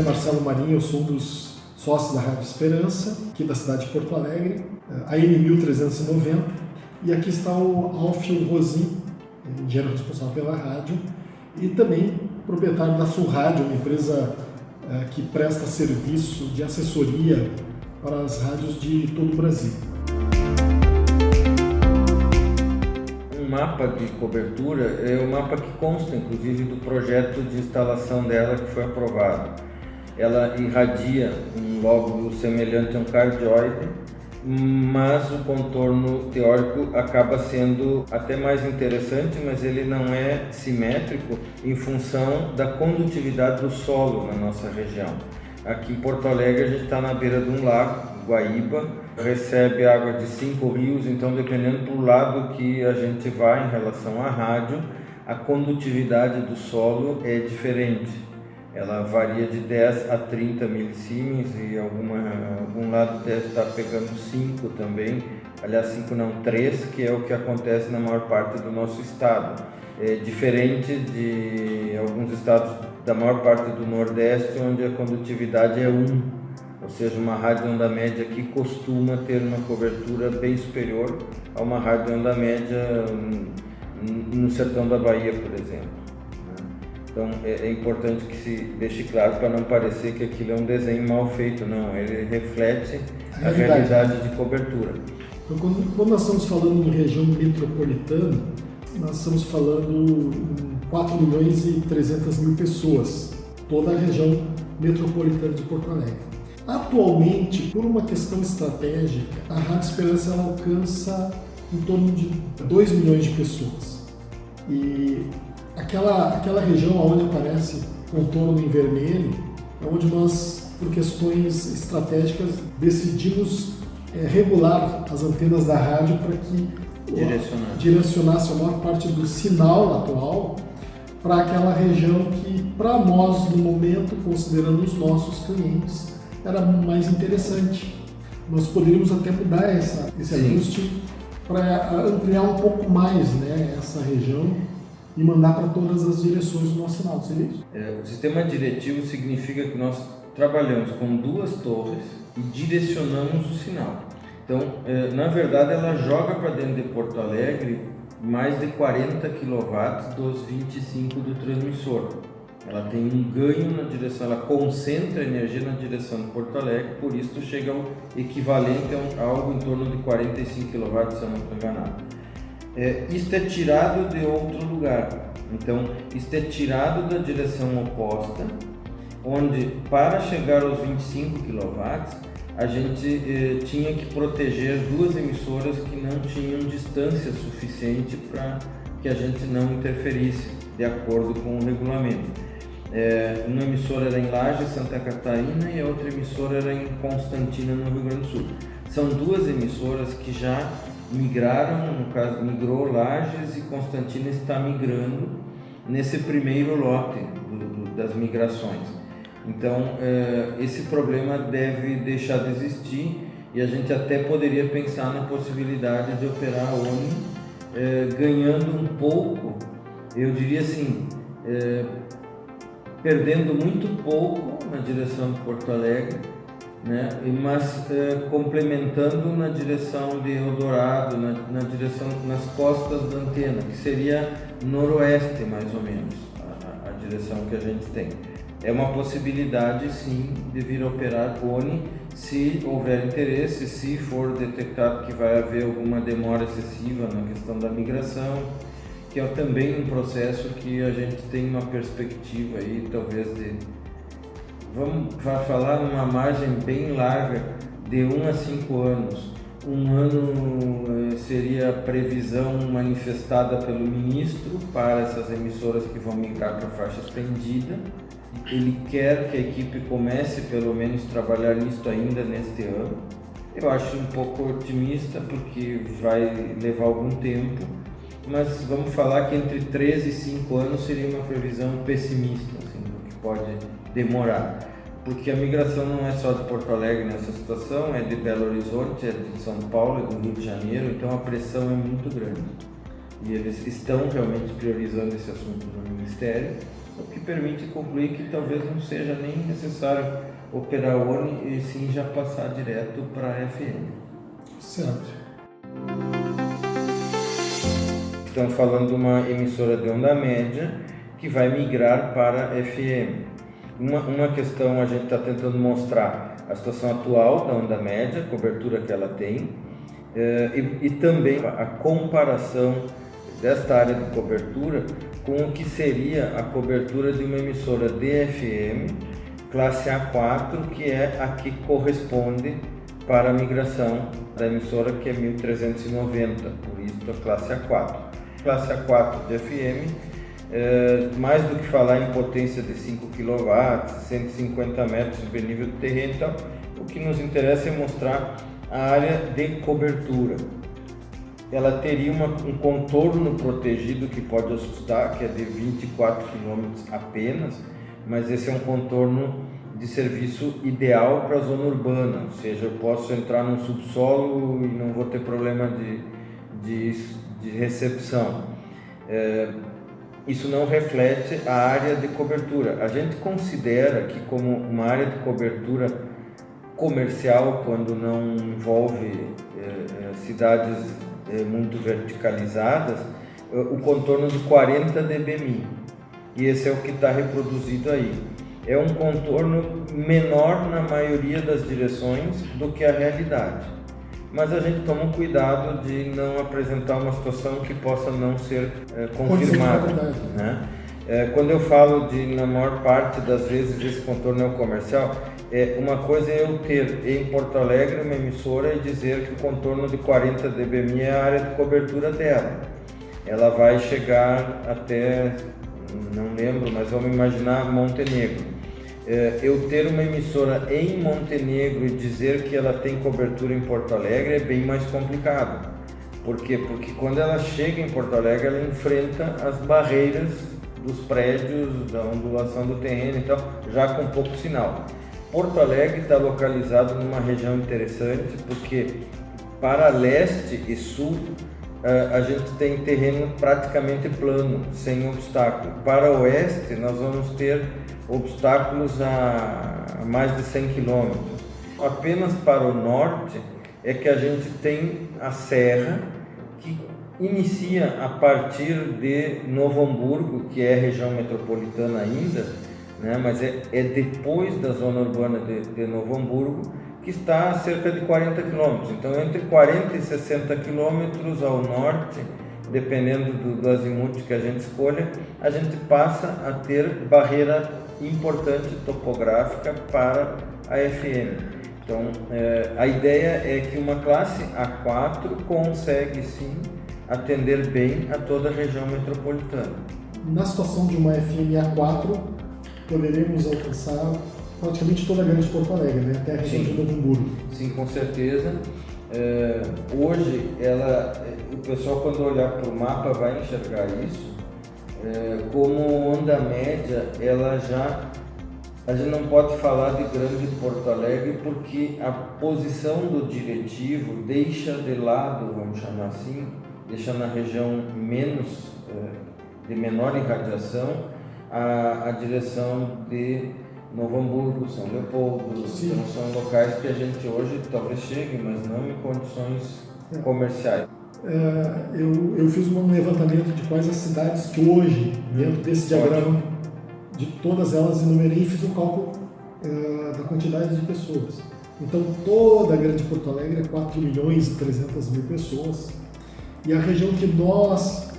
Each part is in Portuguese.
Marcelo Marinho, eu sou um dos sócios da Rádio Esperança, aqui da cidade de Porto Alegre, AM 1390, e aqui está o Alfio Rosin, engenheiro responsável pela rádio, e também proprietário da Sul Rádio, uma empresa que presta serviço de assessoria para as rádios de todo o Brasil. Um mapa de cobertura é o mapa que consta, inclusive, do projeto de instalação dela que foi aprovado. Ela irradia um lóbulo semelhante a um cardioide, mas o contorno teórico acaba sendo até mais interessante, mas ele não é simétrico em função da condutividade do solo na nossa região. Aqui em Porto Alegre a gente está na beira de um lago, Guaíba, recebe água de 5 rios, então dependendo do lado que a gente vai em relação à rádio, a condutividade do solo é diferente. Ela varia de 10 a 30 milisiemens e algum lado deve estar pegando 5 também, aliás 5 não, 3, que é o que acontece na maior parte do nosso estado. É diferente de alguns estados da maior parte do Nordeste, onde a condutividade é 1, ou seja, uma rádio onda média aqui costuma ter uma cobertura bem superior a uma rádio onda média no sertão da Bahia, por exemplo. Então é importante que se deixe claro para não parecer que aquilo é um desenho mal feito, não, ele reflete a realidade de cobertura. Então, quando nós estamos falando em região metropolitana, nós estamos falando em 4.300.000 pessoas, toda a região metropolitana de Porto Alegre. Atualmente, por uma questão estratégica, a Rádio Esperança ela alcança em torno de 2 milhões de pessoas. E aquela região onde aparece contorno em vermelho é onde nós, por questões estratégicas, decidimos regular as antenas da rádio para que direcionasse a maior parte do sinal atual para aquela região que, para nós, no momento, considerando os nossos clientes, era mais interessante. Nós poderíamos até mudar esse ajuste para ampliar um pouco mais, né, essa região e mandar para todas as direções do nosso sinal, seria isso? O sistema diretivo significa que nós trabalhamos com 2 torres e direcionamos o sinal. Então, na verdade, ela joga para dentro de Porto Alegre mais de 40 kW dos 25 do transmissor. Ela tem um ganho na direção, ela concentra energia na direção de Porto Alegre, por isso chega ao equivalente a algo em torno de 45 kW, se eu não estou enganado. Isto é tirado de outro lugar, então isto é tirado da direção oposta, onde para chegar aos 25 kW a gente tinha que proteger 2 emissoras que não tinham distância suficiente para que a gente não interferisse de acordo com o regulamento. Uma emissora era em Lages, Santa Catarina, e a outra emissora era em Constantina, no Rio Grande do Sul. São 2 emissoras que já migraram, no caso migrou Lages e Constantina está migrando nesse primeiro lote das migrações. Então esse problema deve deixar de existir e a gente até poderia pensar na possibilidade de operar a ONI ganhando um pouco, eu diria assim, perdendo muito pouco na direção de Porto Alegre, né? Mas complementando na direção de Eldorado, na direção nas costas da antena, que seria noroeste mais ou menos a direção que a gente tem. É uma possibilidade sim de vir a operar ONI se houver interesse, se for detectado que vai haver alguma demora excessiva na questão da migração, que é também um processo que a gente tem uma perspectiva aí talvez vamos falar numa margem bem larga de 1 a 5 anos. Um ano seria a previsão manifestada pelo ministro para essas emissoras que vão migrar para a faixa estendida. Ele quer que a equipe comece pelo menos a trabalhar nisso ainda neste ano. Eu acho um pouco otimista porque vai levar algum tempo, mas vamos falar que entre 3 e 5 anos seria uma previsão pessimista, assim, que pode demorar. Porque a migração não é só de Porto Alegre nessa situação, é de Belo Horizonte, é de São Paulo, é do Rio de Janeiro, então a pressão é muito grande. E eles estão realmente priorizando esse assunto no Ministério, o que permite concluir que talvez não seja nem necessário operar ONI e sim já passar direto para a FM. Certo. Estamos falando de uma emissora de onda média que vai migrar para FM. Uma questão a gente está tentando mostrar a situação atual da onda média, a cobertura que ela tem, e também a comparação desta área de cobertura com o que seria a cobertura de uma emissora DFM classe A4, que é a que corresponde para a migração da emissora, que é 1390, por isso a classe A4. Classe A4 de FM, mais do que falar em potência de 5 kW, 150 metros sobre nível do terreno, então, o que nos interessa é mostrar a área de cobertura. Ela teria um contorno protegido que pode assustar, que é de 24 km apenas, mas esse é um contorno de serviço ideal para a zona urbana, ou seja, eu posso entrar num subsolo e não vou ter problema de recepção. Isso não reflete a área de cobertura. A gente considera que como uma área de cobertura comercial, quando não envolve cidades muito verticalizadas, o contorno de 40 dBmi. E esse é o que está reproduzido aí. É um contorno menor na maioria das direções do que a realidade. Mas a gente toma cuidado de não apresentar uma situação que possa não ser confirmada. Né? Quando eu falo de, na maior parte das vezes, esse contorno é o comercial, uma coisa é eu ter em Porto Alegre uma emissora e dizer que o contorno de 40 dBmi é a área de cobertura dela. Ela vai chegar até, não lembro, mas vamos imaginar Montenegro. Eu ter uma emissora em Montenegro e dizer que ela tem cobertura em Porto Alegre é bem mais complicado. Por quê? Porque quando ela chega em Porto Alegre, ela enfrenta as barreiras dos prédios, da ondulação do terreno, então já com pouco sinal. Porto Alegre está localizado numa região interessante, porque para leste e sul a gente tem terreno praticamente plano, sem obstáculo. Para oeste nós vamos ter obstáculos a mais de 100 km. Apenas para o norte é que a gente tem a serra, que inicia a partir de Novo Hamburgo, que é região metropolitana ainda, né? Mas é depois da zona urbana de Novo Hamburgo, que está a cerca de 40 km. Então, entre 40 e 60 km ao norte, dependendo do azimuth que a gente escolha, a gente passa a ter barreira importante topográfica para a FM. Então, a ideia é que uma classe A4 consegue sim atender bem a toda a região metropolitana. Na situação de uma FM A4, poderemos alcançar praticamente toda a grande Porto Alegre, né? Até a região de Novo Hamburgo. Sim, com certeza. Hoje, o pessoal, quando olhar para o mapa, vai enxergar isso. Como onda média, a gente não pode falar de grande Porto Alegre porque a posição do diretivo deixa de lado, vamos chamar assim, deixa na região de menor irradiação a direção de Novo Hamburgo, São Leopoldo. Então são locais que a gente hoje talvez chegue, mas não em condições comerciais. Eu fiz um levantamento de quais as cidades que hoje, dentro desse diagrama, de todas elas enumerei e fiz um cálculo da quantidade de pessoas. Então toda a grande Porto Alegre é 4.300.000 pessoas, e a região que nós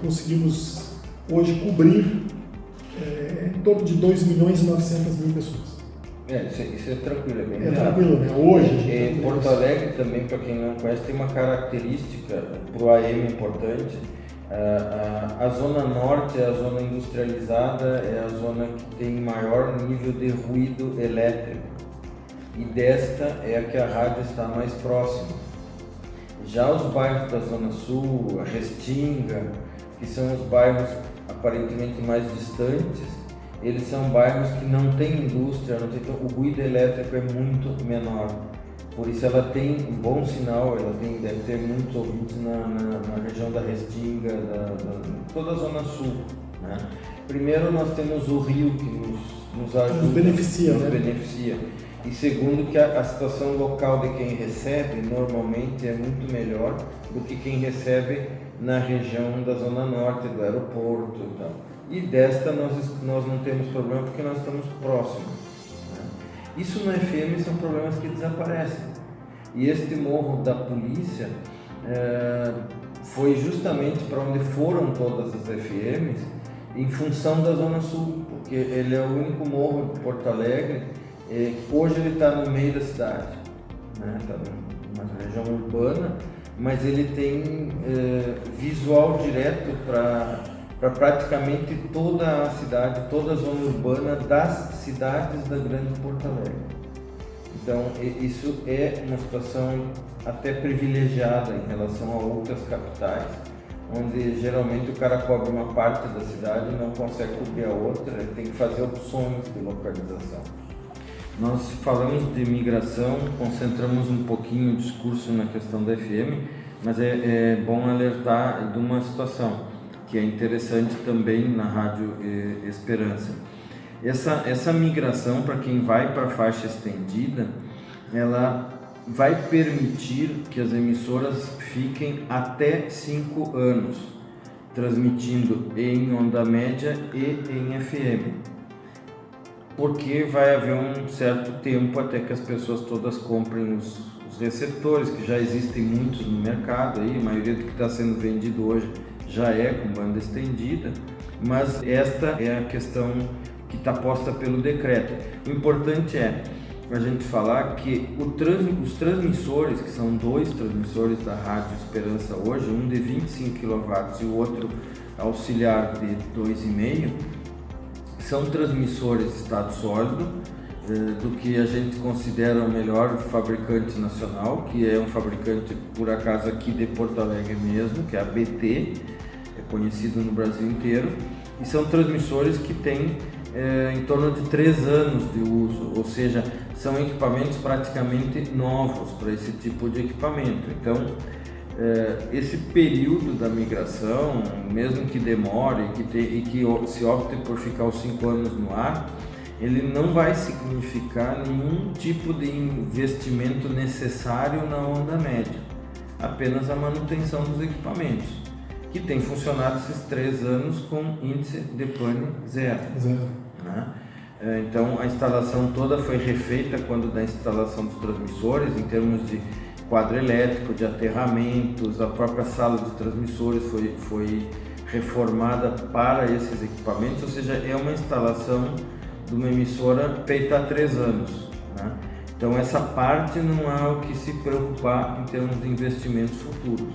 conseguimos hoje cobrir em torno de 2.900.000 pessoas. Isso é tranquilo, é bem tranquilo, né? Hoje. Porto Alegre também, para quem não conhece, tem uma característica para o AM importante. A zona norte é a zona industrializada, é a zona que tem maior nível de ruído elétrico, e desta é a que a rádio está mais próxima. Já os bairros da zona sul, a Restinga, que são os bairros aparentemente mais distantes, eles são bairros que não têm indústria, então o ruído elétrico é muito menor. Por isso ela tem um bom sinal, deve ter muitos ouvintes na região da Restinga, toda a zona sul. né? Primeiro, nós temos o rio que nos ajuda, nos beneficia, nos né? beneficia. E segundo, que a situação local de quem recebe normalmente é muito melhor do que quem recebe na região da Zona Norte, do aeroporto e tal. E desta nós não temos problema porque nós estamos próximos, né? Isso no FM são problemas que desaparecem. E este morro da polícia foi justamente para onde foram todas as FMs em função da Zona Sul, porque ele é o único morro de Porto Alegre. Hoje ele está no meio da cidade, né? Está numa região urbana, mas ele tem visual direto para praticamente toda a cidade, toda a zona urbana das cidades da Grande Porto Alegre. Então isso é uma situação até privilegiada em relação a outras capitais, onde geralmente o cara cobre uma parte da cidade e não consegue cobrir a outra, ele tem que fazer opções de localização. Nós falamos de migração, concentramos um pouquinho o discurso na questão da FM, mas é bom alertar de uma situação que é interessante também na Rádio Esperança. Essa migração, para quem vai para a faixa estendida, ela vai permitir que as emissoras fiquem até 5 anos, transmitindo em onda média e em FM. Porque vai haver um certo tempo até que as pessoas todas comprem os receptores, que já existem muitos no mercado, aí, a maioria do que está sendo vendido hoje já é com banda estendida, mas esta é a questão que está posta pelo decreto. O importante é a gente falar que os transmissores, que são 2 transmissores da Rádio Esperança hoje, um de 25 kW e o outro auxiliar de 2,5, são transmissores estado sólido, do que a gente considera o melhor fabricante nacional, que é um fabricante, por acaso, aqui de Porto Alegre mesmo, que é a BT, é conhecido no Brasil inteiro, e são transmissores que têm em torno de 3 anos de uso, ou seja, são equipamentos praticamente novos para esse tipo de equipamento. Então, esse período da migração, mesmo que demore e que se opte por ficar os 5 anos no ar, ele não vai significar nenhum tipo de investimento necessário na onda média, apenas a manutenção dos equipamentos, que tem funcionado esses 3 anos com índice de pane zero. Né? Então a instalação toda foi refeita quando da instalação dos transmissores, em termos de quadro elétrico, de aterramentos, a própria sala de transmissores foi reformada para esses equipamentos, ou seja, é uma instalação de uma emissora feita há 3 anos. Né? Então essa parte não há o que se preocupar em termos de investimentos futuros.